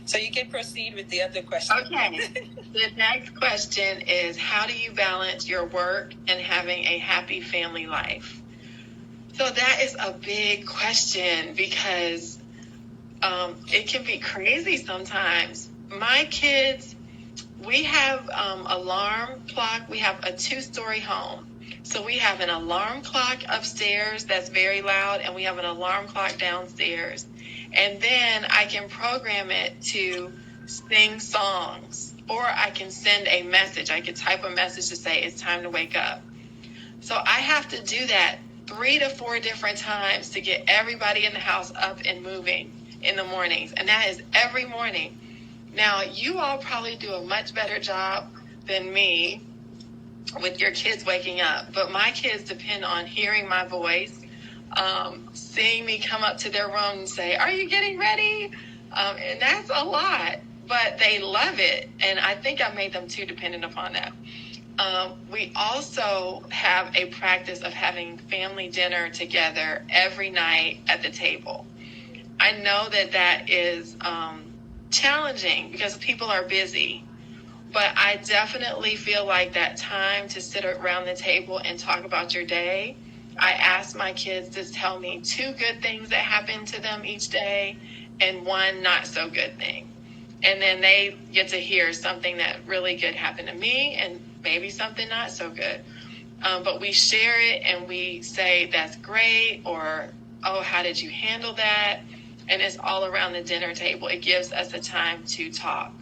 So you can proceed with the other question. Okay. The next question is, how do you balance your work and having a happy family life? So that is a big question because it can be crazy sometimes. My kids, we have alarm clock. We have a 2-story home. So we have an alarm clock upstairs that's very loud, and we have an alarm clock downstairs. And then I can program it to sing songs, or I can send a message. I could type a message to say it's time to wake up. So I have to do that 3 to 4 different times to get everybody in the house up and moving in the mornings. And that is every morning. Now, you all probably do a much better job than me with your kids waking up. But my kids depend on hearing my voice, seeing me come up to their room and say, "Are you getting ready?" And that's a lot, but they love it. And I think I made them too dependent upon that. We also have a practice of having family dinner together every night at the table. I know that is challenging because people are busy, but I definitely feel like that time to sit around the table and talk about your day. I ask my kids to tell me 2 good things that happen to them each day and 1 not so good thing. And then they get to hear something that really good happened to me and maybe something not so good. But we share it and we say, "That's great," or, "Oh, how did you handle that?" And it's all around the dinner table. It gives us a time to talk.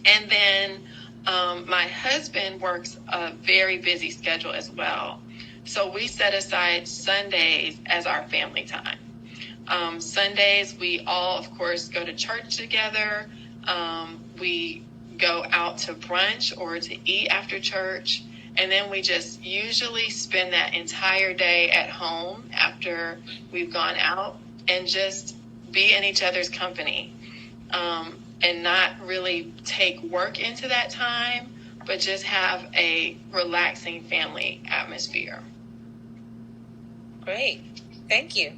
And then my husband works a very busy schedule as well. So we set aside Sundays as our family time. Sundays, we all, of course, go to church together. We go out to brunch or to eat after church. And then we just usually spend that entire day at home after we've gone out and just be in each other's company. And not really take work into that time, but just have a relaxing family atmosphere. Great. Thank you.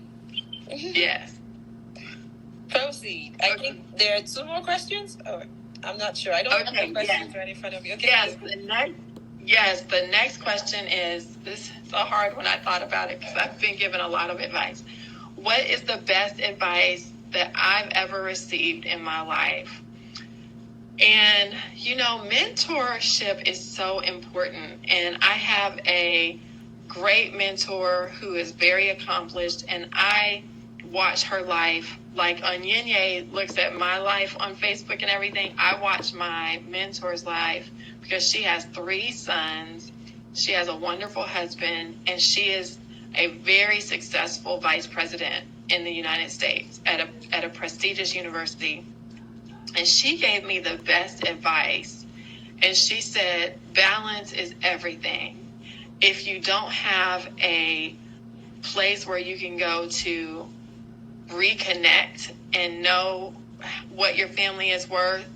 Yes. Proceed. I think there are 2 more questions. Oh, I'm not sure. I don't have the questions right in front of you. Okay. Yes, the next question is, this is a hard one. I thought about it because I've been given a lot of advice. What is the best advice that I've ever received in my life? And, mentorship is so important. And I have a great mentor who is very accomplished, and I watch her life. Like Onyenye looks at my life on Facebook and everything. I watch my mentor's life because she has 3 sons. She has a wonderful husband, and she is a very successful vice president in the United States at a prestigious university. And she gave me the best advice. And she said, balance is everything. If you don't have a place where you can go to reconnect and know what your family is worth,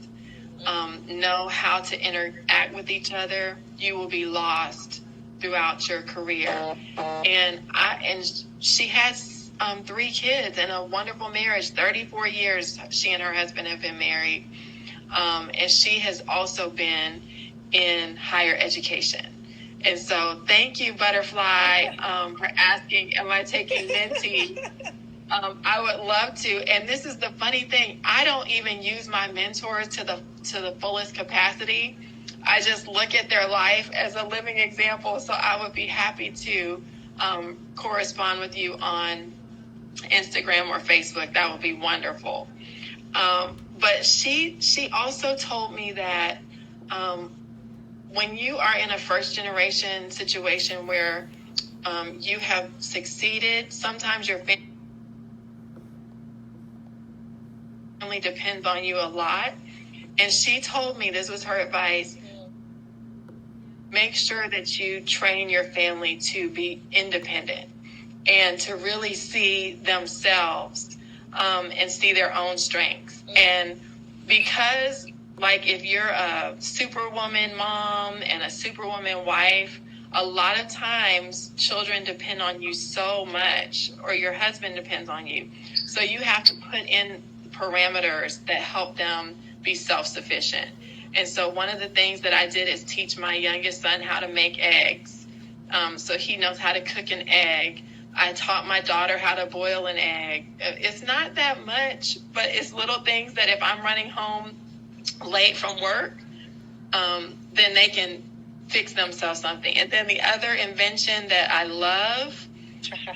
know how to interact with each other, you will be lost throughout your career. And she has 3 kids and a wonderful marriage. 34 years she and her husband have been married. And she has also been in higher education. And so thank you, Butterfly, for asking, am I taking Minty? I would love to. And this is the funny thing. I don't even use my mentors to the fullest capacity. I just look at their life as a living example. So I would be happy to correspond with you on Instagram or Facebook. That would be wonderful. But she also told me that when you are in a first generation situation where you have succeeded, sometimes your family depends on you a lot. And she told me, this was her advice, make sure that you train your family to be independent and to really see themselves and see their own strengths. And because, like, if you're a superwoman mom and a superwoman wife, a lot of times children depend on you so much, or your husband depends on you. So you have to put in parameters that help them be self-sufficient. And so one of the things that I did is teach my youngest son how to make eggs. So he knows how to cook an egg. I taught my daughter how to boil an egg. It's not that much, but it's little things that if I'm running home late from work, then they can fix themselves something. And then the other invention that I love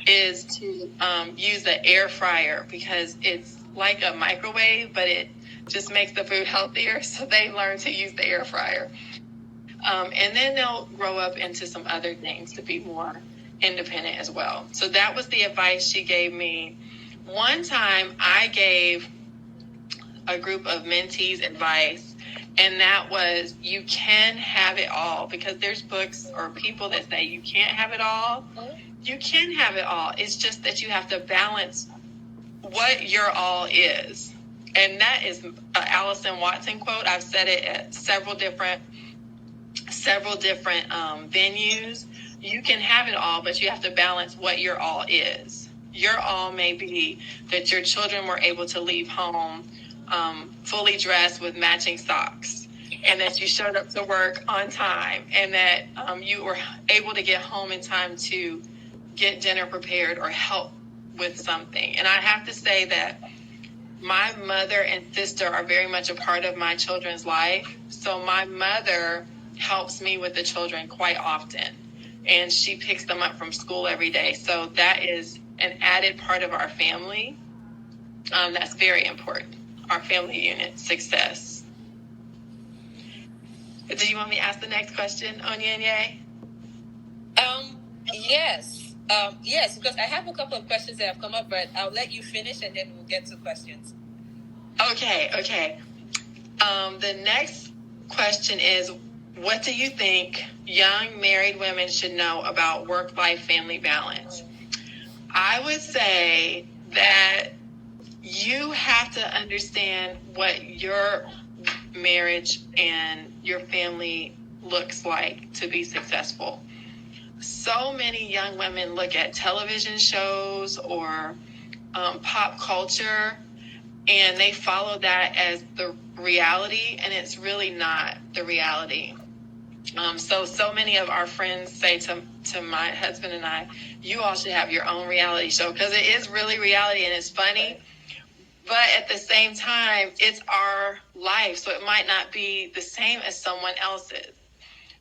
is to use the air fryer, because it's like a microwave, but it just makes the food healthier. So they learn to use the air fryer. And then they'll grow up into some other things to be more independent as well. So that was the advice she gave me. One time I gave a group of mentees advice, and that was, you can have it all, because there's books or people that say you can't have it all. You can have it all. It's just that you have to balance what your all is. And that is an Allyson Watson quote. I've said it at several different venues. You can have it all, but you have to balance what your all is. Your all may be that your children were able to leave home fully dressed with matching socks, and that you showed up to work on time, and that you were able to get home in time to get dinner prepared or help with something. And I have to say that my mother and sister are very much a part of my children's life. So my mother helps me with the children quite often, and she picks them up from school every day. So that is an added part of our family. That's very important. Our family unit success. Do you want me to ask the next question, Onyenye? Yes, because I have a couple of questions that have come up, but I'll let you finish and then we'll get to questions. Okay. The next question is, what do you think young married women should know about work-life family balance? I would say that you have to understand what your marriage and your family looks like to be successful. So many young women look at television shows or pop culture, and they follow that as the reality, and it's really not the reality. So many of our friends say to my husband and I, you all should have your own reality show, because it is really reality and it's funny. But at the same time, it's our life, so it might not be the same as someone else's.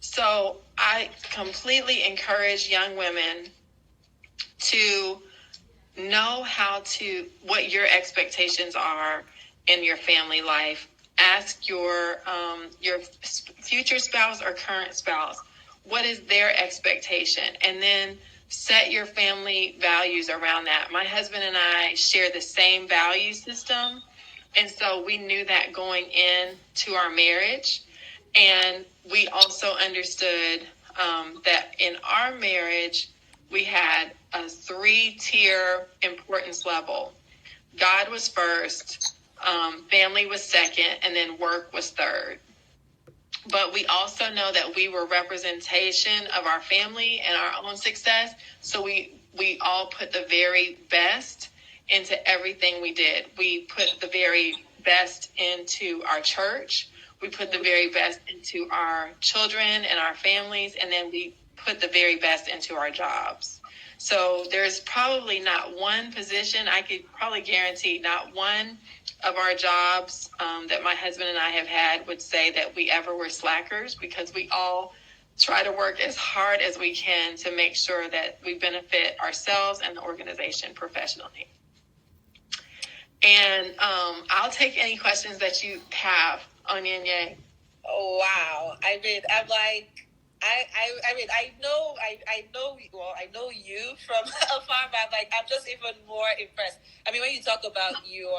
So I completely encourage young women to know what your expectations are in your family life. Ask your future spouse or current spouse, what is their expectation? And then set your family values around that. My husband and I share the same value system, and so we knew that going into our marriage. And we also understood that in our marriage, we had a 3-tier importance level. God was first, family was second, and then work was third. But we also know that we were representation of our family and our own success. So we all put the very best into everything we did. We put the very best into our church. We put the very best into our children and our families. And then we put the very best into our jobs. So there's probably not one position, I could probably guarantee not one of our jobs that my husband and I have had would say that we ever were slackers, because we all try to work as hard as we can to make sure that we benefit ourselves and the organization professionally. And I'll take any questions that you have, Onyenye. Oh, wow. I mean, I'm like, I know you from afar, but I'm just even more impressed. I mean, when you talk about you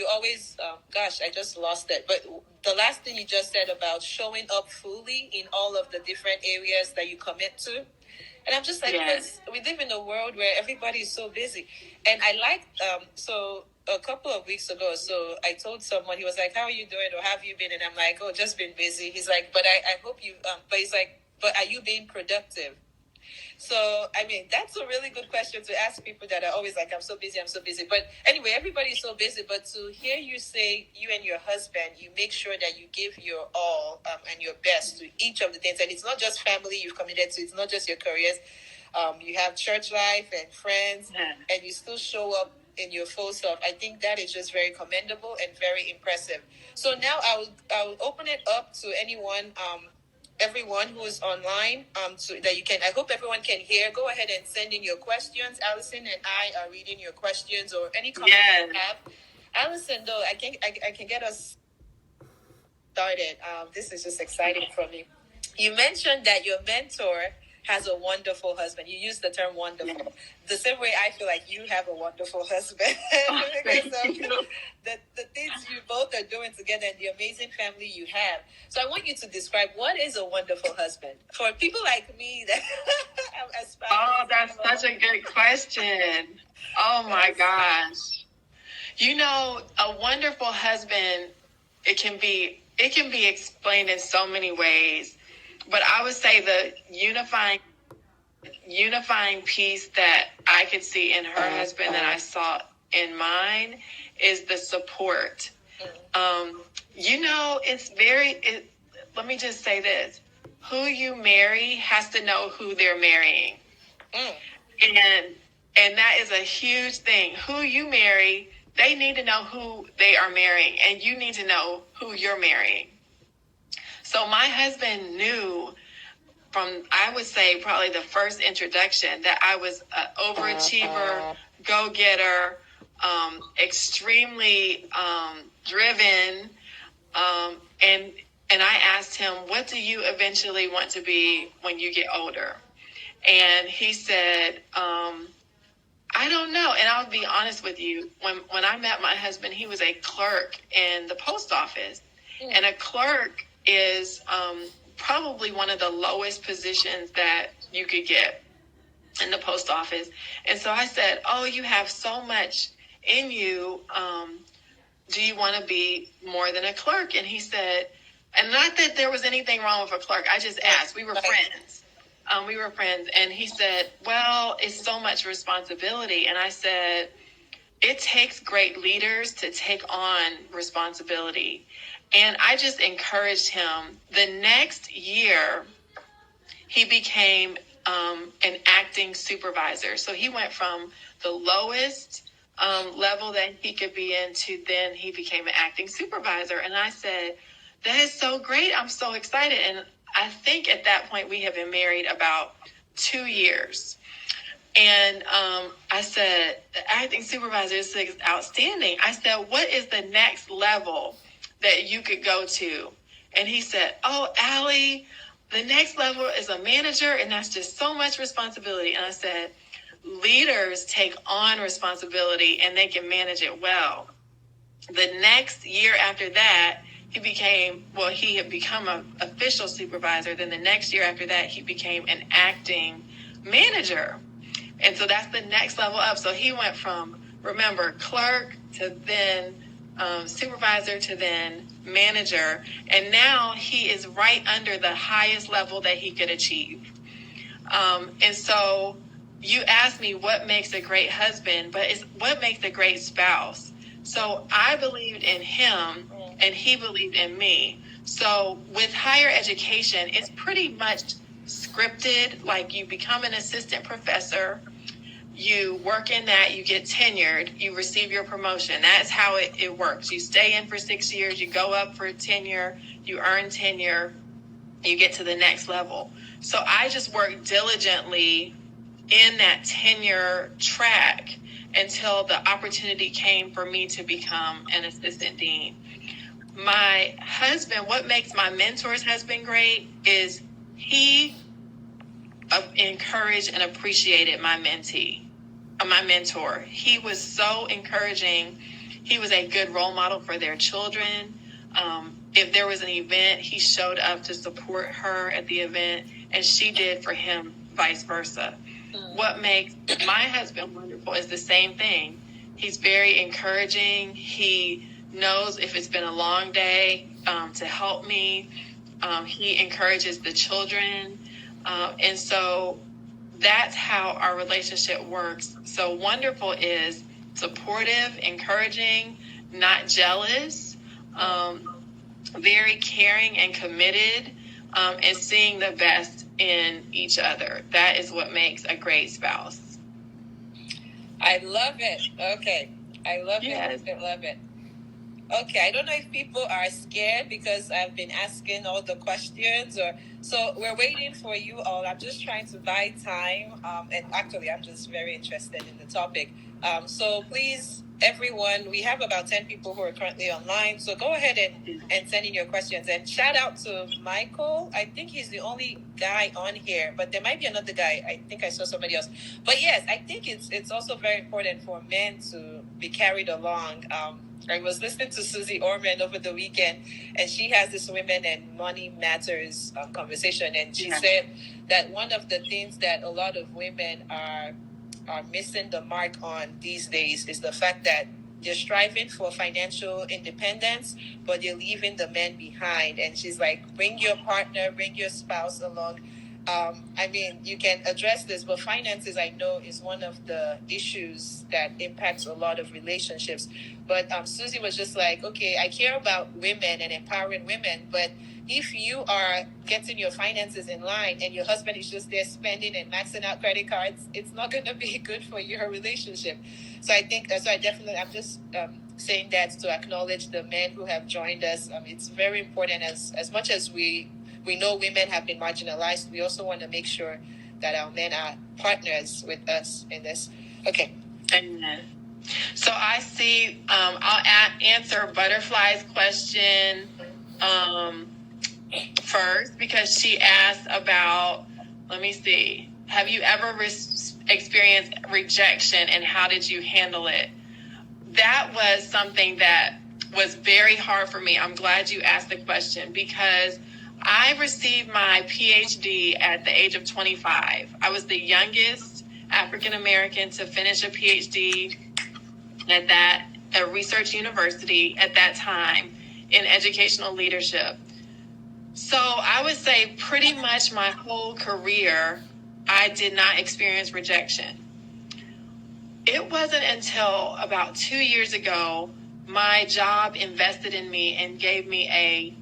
always, I just lost it. But the last thing you just said about showing up fully in all of the different areas that you commit to. And I'm just like, because we live in a world where everybody is so busy. And I like, so a couple of weeks ago, so I told someone, he was like, how are you doing? Or have you been? And I'm like, oh, just been busy. He's like, but I hope you, but he's like, but are you being productive? So, I mean, that's a really good question to ask people that are always like, I'm so busy. But anyway, everybody's so busy. But to hear you say you and your husband, you make sure that you give your all and your best to each of the things. And it's not just family you've committed to. It's not just your careers. You have church life and friends, and you still show up in your full self. I think that is just very commendable and very impressive. So now I will open it up to anyone, everyone who is online, so that you can. I hope everyone can hear. Go ahead and send in your questions. Allyson and I are reading your questions or any comments you have. Allyson, though, I can get us started. This is just exciting for me. You mentioned that your mentor has a wonderful husband. You use the term wonderful. The same way I feel like you have a wonderful husband. Because of the things you both are doing together and the amazing family you have. So I want you to describe what is a wonderful husband for people like me that aspire. Oh, that's such a good question. Oh my gosh. You know, a wonderful husband, it can be explained in so many ways. But I would say the unifying piece that I could see in her husband that I saw in mine is the support. You know, let me just say this. Who you marry has to know who they're marrying. And that is a huge thing. Who you marry, they need to know who they are marrying, and you need to know who you're marrying. So my husband knew from, I would say, probably the first introduction that I was an overachiever, go-getter, extremely driven. And I asked him, what do you eventually want to be when you get older? And he said, I don't know. And I'll be honest with you. When I met my husband, he was a clerk in the post office. And a clerk is probably one of the lowest positions that you could get in the post office. And so I said, oh, you have so much in you. Do you want to be more than a clerk? And he said, and not that there was anything wrong with a clerk. I just asked. We were friends. And he said, well, it's so much responsibility. And I said, it takes great leaders to take on responsibility. And I just encouraged him. The next year, he became an acting supervisor. So he went from the lowest level that he could be in to then he became an acting supervisor. And I said, that is so great. I'm so excited. And I think at that point we had been married about 2 years. And I said, the acting supervisor is outstanding. I said, what is the next level that you could go to? And he said, oh, Allie, the next level is a manager, and that's just so much responsibility. And I said, leaders take on responsibility and they can manage it well. The next year after that, he had become an official supervisor. Then the next year after that, he became an acting manager. And so that's the next level up. So he went from, remember, clerk to then supervisor to then manager. And now he is right under the highest level that he could achieve. And so you asked me what makes a great husband, but it's what makes a great spouse. So I believed in him and he believed in me. So with higher education, it's pretty much scripted. Like you become an assistant professor, you work in that, you get tenured, you receive your promotion. That's how it works. You stay in for 6 years, you go up for tenure, you earn tenure, you get to the next level. So I just worked diligently in that tenure track until the opportunity came for me to become an assistant dean. My husband, what makes my mentor's husband great is he encouraged and appreciated my mentor. He was so encouraging. He was a good role model for their children. If there was an event, he showed up to support her at the event, and she did for him, vice versa. What makes my husband wonderful is the same thing. He's very encouraging. He knows if it's been a long day to help me. He encourages the children. And so that's how our relationship works. So wonderful is supportive, encouraging, not jealous, very caring and committed, and seeing the best in each other. That is what makes a great spouse. I love it. Okay. I love Yes. it. I love it. Okay, I don't know if people are scared because I've been asking all the questions, or so we're waiting for you all. I'm just trying to buy time, and actually, I'm just very interested in the topic. So please, everyone, we have about 10 people who are currently online. So go ahead and send in your questions. And shout out to Michael. I think he's the only guy on here, but there might be another guy. I think I saw somebody else. But yes, I think it's also very important for men to be carried along. I was listening to Susie Orman over the weekend, and she has this Women and Money Matters conversation, and she said that one of the things that a lot of women are missing the mark on these days is the fact that they're striving for financial independence, but they're leaving the men behind. And she's like, bring your partner, bring your spouse along. I mean, you can address this, but finances, I know, is one of the issues that impacts a lot of relationships. But Susie was just like, okay, I care about women and empowering women, but if you are getting your finances in line and your husband is just there spending and maxing out credit cards, it's not going to be good for your relationship. So I think, I'm just saying that to acknowledge the men who have joined us. It's very important, as much as we know women have been marginalized, we also want to make sure that our men are partners with us in this. Okay. Amen. So I see, I'll answer Butterfly's question first, because she asked about, let me see, have you ever experienced rejection and how did you handle it? That was something that was very hard for me. I'm glad you asked the question, because I received my Ph.D. at the age of 25. I was the youngest African American to finish a Ph.D. at a research university at that time in educational leadership. So I would say pretty much my whole career, I did not experience rejection. It wasn't until about 2 years ago, my job invested in me and gave me a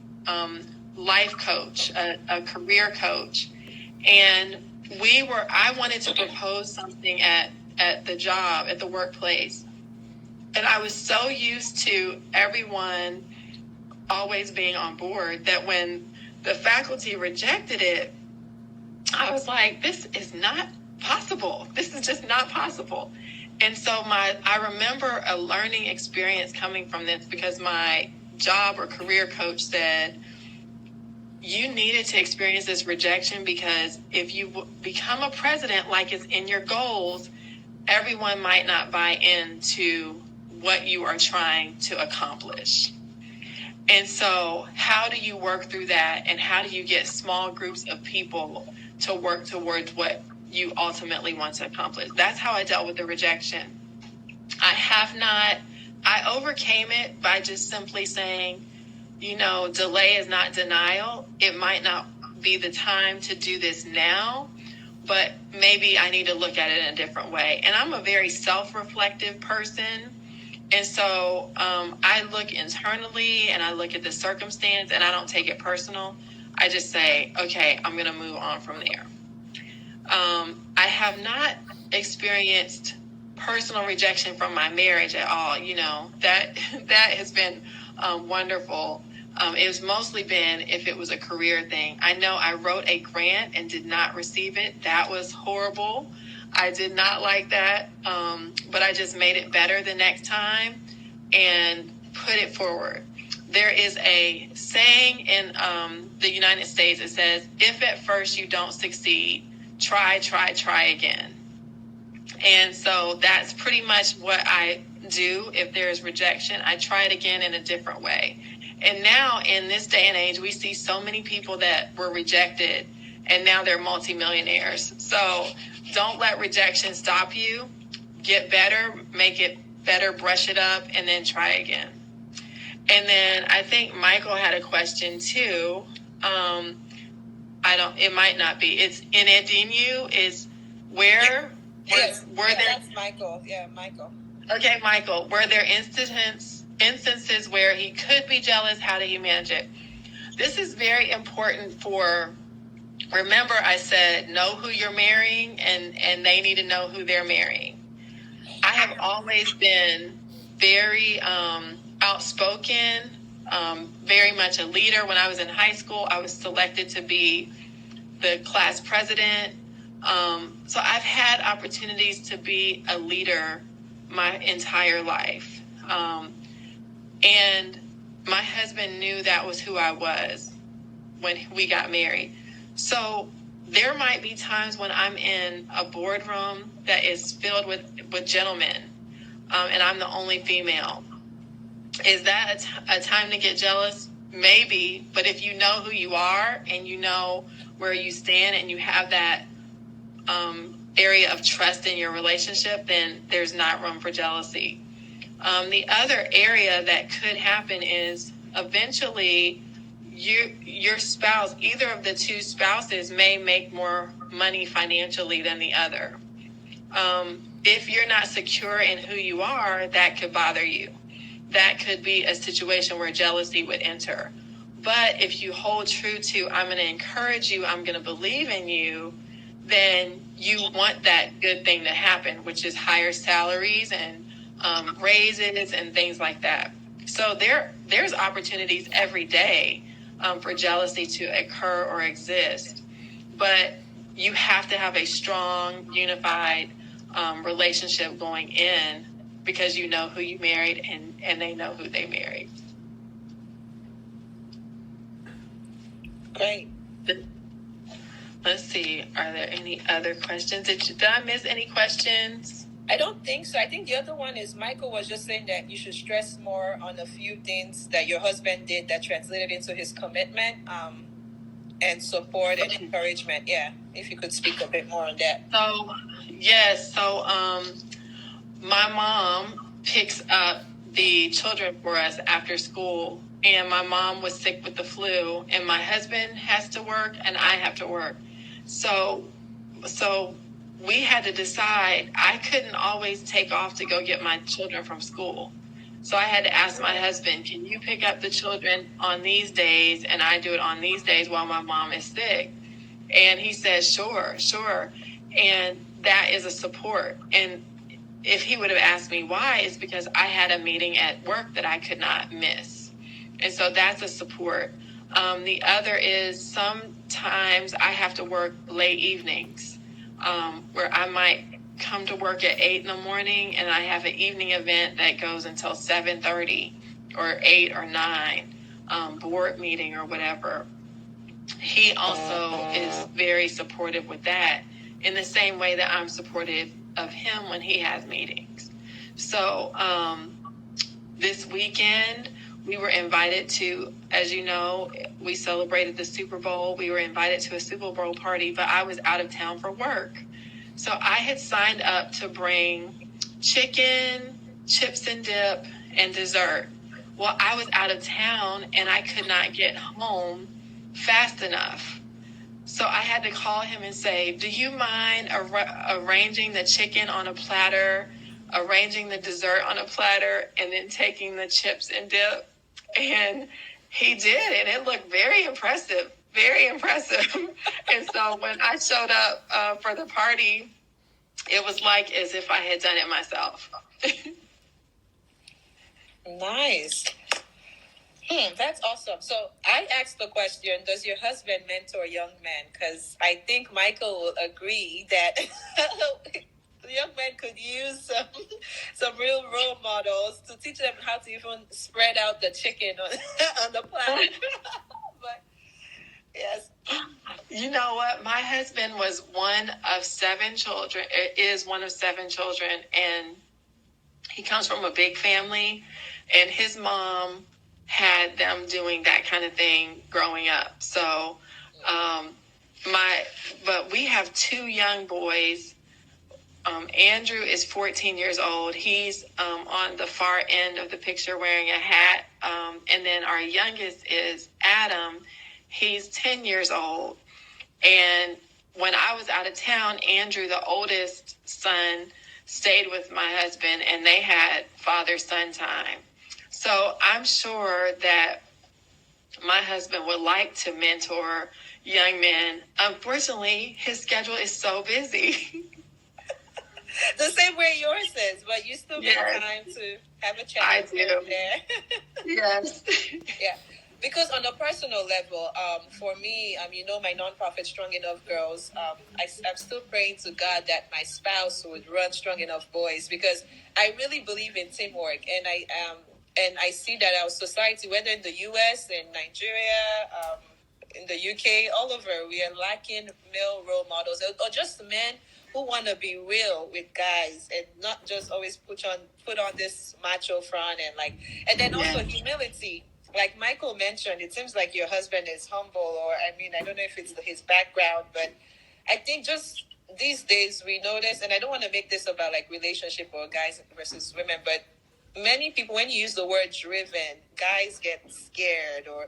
life coach, a career coach. And I wanted to propose something at the job, at the workplace. And I was so used to everyone always being on board that when the faculty rejected it, I was like, this is not possible. This is just not possible. And so I remember a learning experience coming from this, because my job or career coach said, you needed to experience this rejection, because if you become a president like it's in your goals, everyone might not buy into what you are trying to accomplish. And so how do you work through that? And how do you get small groups of people to work towards what you ultimately want to accomplish? That's how I dealt with the rejection. I overcame it by just simply saying, delay is not denial. It might not be the time to do this now, but maybe I need to look at it in a different way. And I'm a very self-reflective person. And so I look internally and I look at the circumstance and I don't take it personal. I just say, okay, I'm going to move on from there. I have not experienced personal rejection from my marriage at all. That has been wonderful. It's mostly been if it was a career thing. I know I wrote a grant and did not receive it. That was horrible. I did not like that, but I just made it better the next time and put it forward. There is a saying in the United States that says, if at first you don't succeed, try again. And so that's pretty much what I do. If there is rejection, I try it again in a different way. And now in this day and age, we see so many people that were rejected and now they're multimillionaires. So don't let rejection stop you. Get better, make it better, brush it up, and then try again. And then I think Michael had a question too. It might not be. It's in Edinu is, Were Yes, there? That's Michael. Yeah, Michael. Okay, Michael. Were there instances where he could be jealous? How did he manage it? This is very important remember I said know who you're marrying, and they need to know who they're marrying. I have always been very outspoken, very much a leader. When I was in high school, I was selected to be the class president. So I've had opportunities to be a leader my entire life. And my husband knew that was who I was when we got married. So there might be times when I'm in a boardroom that is filled with gentlemen, and I'm the only female. Is that a time to get jealous? Maybe, but if you know who you are and you know where you stand and you have that area of trust in your relationship, then there's not room for jealousy. The other area that could happen is eventually your spouse, either of the two spouses, may make more money financially than the other. If you're not secure in who you are, that could bother you. That could be a situation where jealousy would enter. But if you hold true to, I'm going to encourage you, I'm going to believe in you, then you want that good thing to happen, which is higher salaries and raises and things like that. So there's opportunities every day for jealousy to occur or exist. But you have to have a strong, unified relationship going in, because you know who you married and they know who they married. Great. Let's see. Are there any other questions? Did I miss any questions? I don't think so. I think the other one is Michael was just saying that you should stress more on a few things that your husband did that translated into his commitment and support and encouragement. Yeah, if you could speak a bit more on that. So, yes. So, my mom picks up the children for us after school, and my mom was sick with the flu, and my husband has to work and I have to work. So we had to decide. I couldn't always take off to go get my children from school. So I had to ask my husband, can you pick up the children on these days and I do it on these days while my mom is sick? And he said, sure. And that is a support. And if he would have asked me why, it's because I had a meeting at work that I could not miss. And so that's a support. The other is sometimes I have to work late evenings, where I might come to work at 8 in the morning and I have an evening event that goes until 7:30 or 8 or 9, board meeting or whatever. He also is very supportive with that, in the same way that I'm supportive of him when he has meetings. So this weekend we were invited to, as you know, we celebrated the Super Bowl. We were invited to a Super Bowl party, but I was out of town for work. So I had signed up to bring chicken, chips and dip, and dessert. Well, I was out of town and I could not get home fast enough. So I had to call him and say, do you mind arranging the chicken on a platter, arranging the dessert on a platter, and then taking the chips and dip? And he did, and it looked very impressive. And so when I showed up for the party, it was like as if I had done it myself. Nice. That's awesome. So I asked the question, does your husband mentor young men? Because I think Michael will agree that young men could use some real role models to teach them how to even spread out the chicken on the platter. But yes. You know what? My husband was one of 7 children, is one of 7 children, and he comes from a big family, and his mom had them doing that kind of thing growing up. So, but we have 2 young boys. Andrew is 14 years old. He's on the far end of the picture wearing a hat. And then our youngest is Adam. He's 10 years old. And when I was out of town, Andrew, the oldest son, stayed with my husband, and they had father-son time. So I'm sure that my husband would like to mentor young men. Unfortunately, his schedule is so busy. The same way yours is, but you still make time to have a chat. I do. There. Yes. Yeah. Because on a personal level, for me, my nonprofit Strong Enough Girls, I'm still praying to God that my spouse would run Strong Enough Boys, because I really believe in teamwork, and I see that our society, whether in the U.S., in Nigeria, in the UK, all over, we are lacking male role models, or just men who want to be real with guys and not just always put on this macho front, and then also humility. Like Michael mentioned, it seems like your husband is humble, or I don't know if it's his background, but I think just these days we notice, and I don't want to make this about like relationship or guys versus women, but many people, when you use the word driven, guys get scared, or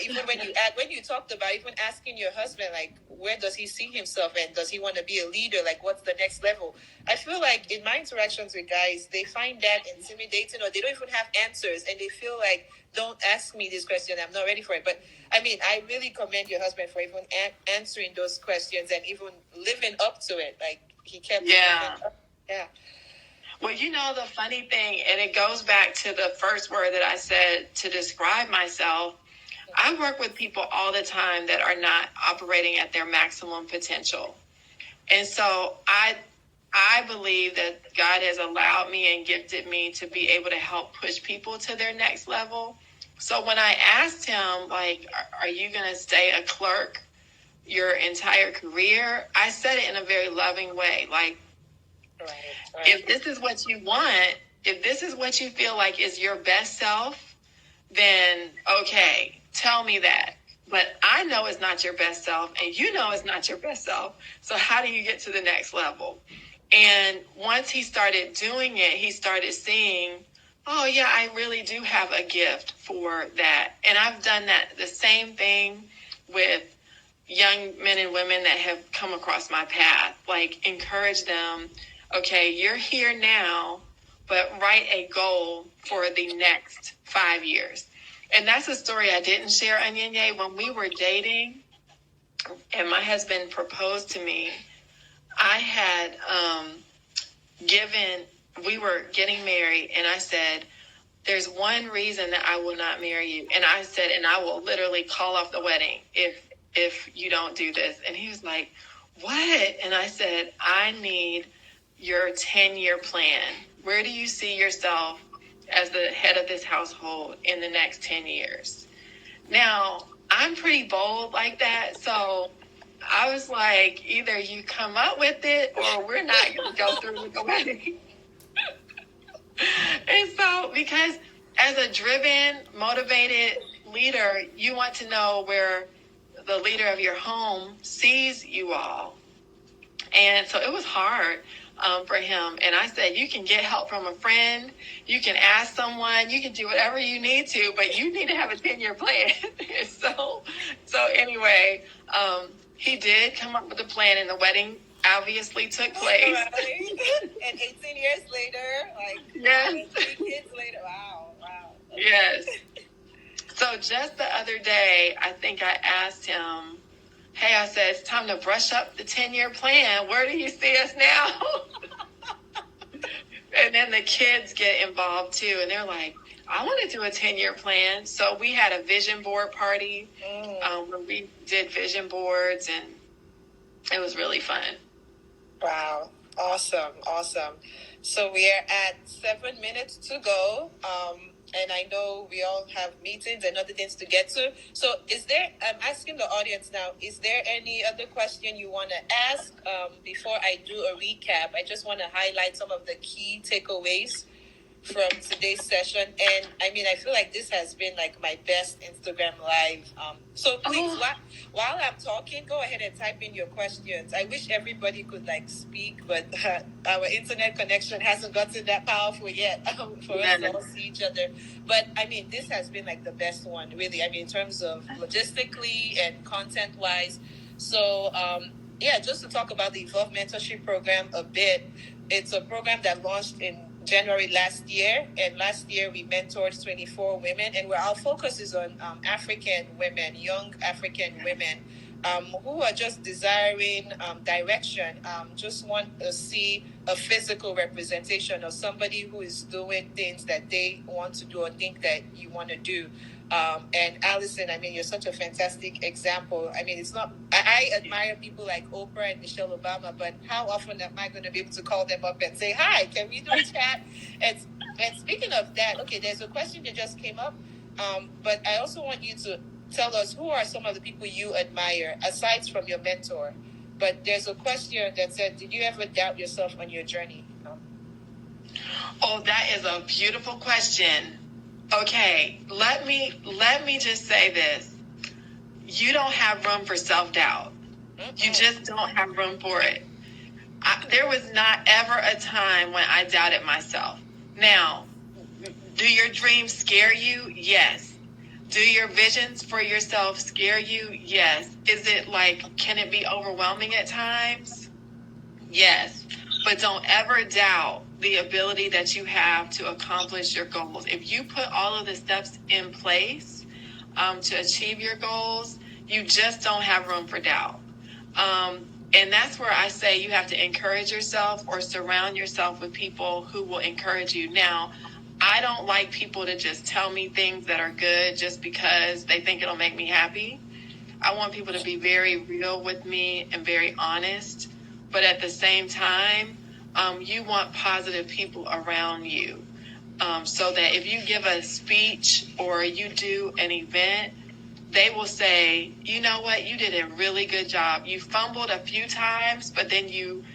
even when you talked about even asking your husband, like, where does he see himself, and does he want to be a leader, like what's the next level? I feel like in my interactions with guys, they find that intimidating, or they don't even have answers, and they feel like, don't ask me this question, I'm not ready for it. But I really commend your husband for even answering those questions and even living up to it. Like, he kept living up. Yeah. Well, the funny thing, and it goes back to the first word that I said to describe myself, I work with people all the time that are not operating at their maximum potential. And so I believe that God has allowed me and gifted me to be able to help push people to their next level. So when I asked him, like, are you going to stay a clerk your entire career? I said it in a very loving way, like, right. If this is what you want, if this is what you feel like is your best self, then okay, tell me that. But I know it's not your best self, and you know it's not your best self. So how do you get to the next level? And once he started doing it, he started seeing, oh yeah, I really do have a gift for that. And I've done that, the same thing with young men and women that have come across my path, like encourage them. Okay, you're here now, but write a goal for the next 5 years. And that's a story I didn't share, Anyinye. When we were dating and my husband proposed to me, I had we were getting married, and I said, there's one reason that I will not marry you. And I said, and I will literally call off the wedding if you don't do this. And he was like, what? And I said, I need your 10-year plan. Where do you see yourself as the head of this household in the next 10 years? Now, I'm pretty bold like that, so I was like, either you come up with it or we're not going to go through with the wedding. And so, because as a driven, motivated leader, you want to know where the leader of your home sees you all. And so it was hard for him. And I said, you can get help from a friend. You can ask someone. You can do whatever you need to, but you need to have a 10-year plan. So anyway, he did come up with a plan, and the wedding obviously took place. Right. And 18 years later, yes. 3 kids later, wow. Okay. Yes. So just the other day, I think I asked him, hey, I said, it's time to brush up the 10-year plan. Where do you see us now? And then the kids get involved too. And they're like, I want to do a 10-year plan. So we had a vision board party when we did vision boards, and it was really fun. Wow. Awesome. So we are at 7 minutes to go. And I know we all have meetings and other things to get to. So I'm asking the audience now, is there any other question you want to ask before I do a recap? I just want to highlight some of the key takeaways from today's session. And I feel like this has been like my best Instagram live. So please, while I'm talking, go ahead and type in your questions. I wish everybody could speak, but our internet connection hasn't gotten that powerful yet for us to all see each other. But this has been like the best one, really. In terms of logistically and content wise. So Yeah, just to talk about the Evolve Mentorship Program a bit. It's a program that launched in January last year, and last year we mentored 24 women, and where our focus is on African women, young African women, who are just desiring direction, just want to see a physical representation of somebody who is doing things that they want to do or think that you want to do. And Allyson, I mean, you're such a fantastic example. I mean, it's not, I admire people like Oprah and Michelle Obama, but how often am I going to be able to call them up and say, hi, can we do a chat? And speaking of that, okay, there's a question that just came up, but I also want you to tell us who are some of the people you admire, aside from your mentor. But there's a question that said, did you ever doubt yourself on your journey? Oh, that is a beautiful question. Okay, let me just say this. You don't have room for self-doubt. You just don't have room for it. There was not ever a time when I doubted myself. Now, do your dreams scare you? Yes. Do your visions for yourself scare you? Yes. Is it can it be overwhelming at times? Yes. But don't ever doubt the ability that you have to accomplish your goals. If you put all of the steps in place to achieve your goals, you just don't have room for doubt. And that's where I say you have to encourage yourself or surround yourself with people who will encourage you. Now, I don't like people to just tell me things that are good just because they think it'll make me happy. I want people to be very real with me and very honest. But at the same time, you want positive people around you so that if you give a speech or you do an event, they will say, you know what, you did a really good job. You fumbled a few times, but then you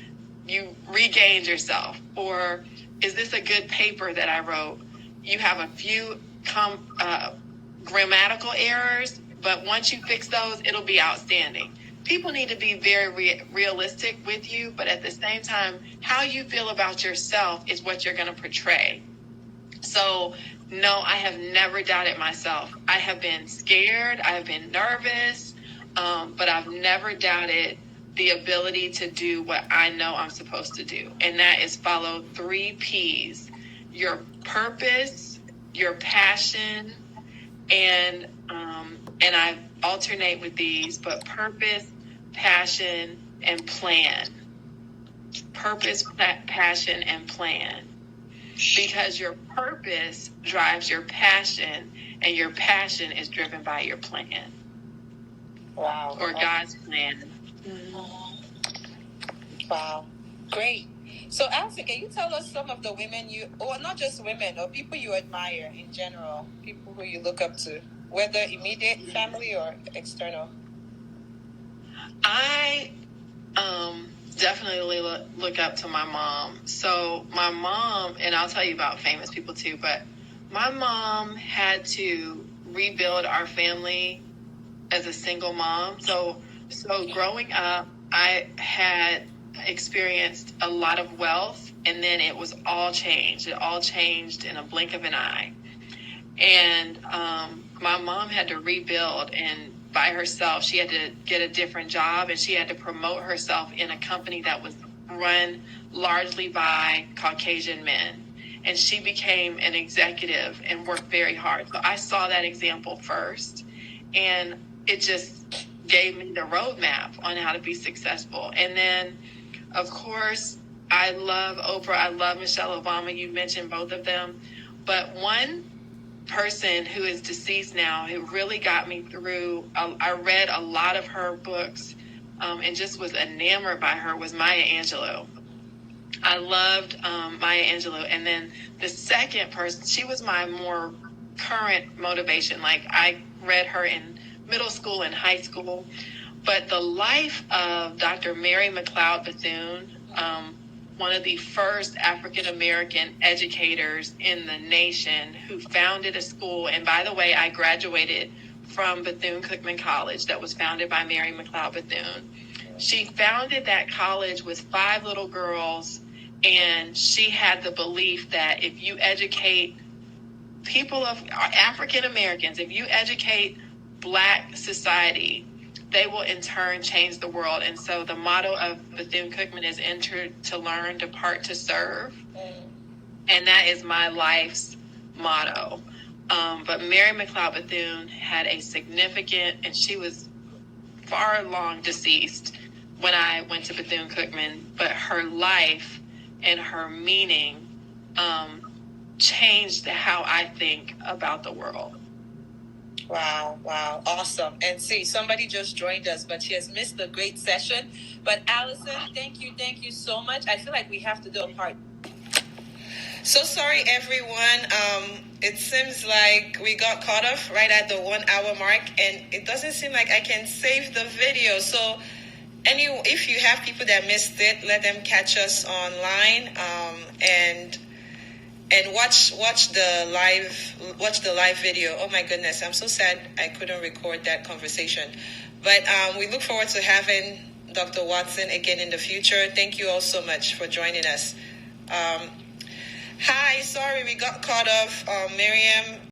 regained yourself. Or is this a good paper that I wrote? You have a few grammatical errors, but once you fix those, it'll be outstanding. People need to be very realistic with you, but at the same time, how you feel about yourself is what you're going to portray. So, no, I have never doubted myself. I have been scared. I have been nervous, but I've never doubted the ability to do what I know I'm supposed to do. And that is follow 3 P's: your purpose, your passion, and I alternate with these, but purpose, passion, and plan. Purpose, passion, and plan. Because your purpose drives your passion, and your passion is driven by your plan. Wow. Or God's plan. Wow. Great. So, Allyson, can you tell us some of the women or not just women, or people you admire in general, people who you look up to, whether immediate family or external? I definitely look up to my mom. So my mom, and I'll tell you about famous people too, but my mom had to rebuild our family as a single mom. So growing up, I had experienced a lot of wealth, and then it was all changed. It all changed in a blink of an eye. And my mom had to rebuild, and by herself, she had to get a different job, and she had to promote herself in a company that was run largely by Caucasian men. And she became an executive and worked very hard. So I saw that example first, and it just gave me the roadmap on how to be successful. And then, of course, I love Oprah. I love Michelle Obama. You mentioned both of them. But one person who is deceased now who really got me through, I read a lot of her books and just was enamored by her, was Maya Angelou. I loved Maya Angelou. And then the second person, she was my more current motivation. Like, I read her in middle school and high school. But the life of Dr. Mary McLeod Bethune, one of the first African-American educators in the nation, who founded a school. And by the way, I graduated from Bethune-Cookman College that was founded by Mary McLeod Bethune. She founded that college with 5 little girls, and she had the belief that if you educate people of African Americans, if you educate Black society, they will in turn change the world. And so the motto of Bethune-Cookman is enter to learn, depart to serve. And that is my life's motto. But Mary McLeod Bethune had a significant, and she was far long deceased when I went to Bethune-Cookman, but her life and her meaning changed how I think about the world. Wow, awesome. And see, somebody just joined us, but she has missed the great session. But Allyson, thank you so much. I feel like we have to do a part. So sorry, everyone. It seems like we got cut off right at the 1 hour mark, and it doesn't seem like I can save the video. So if you have people that missed it, let them catch us online, and watch the live video. Oh my goodness, I'm so sad I couldn't record that conversation. But we look forward to having Dr. Watson again in the future. Thank you all so much for joining us. Hi, sorry we got cut off. Miriam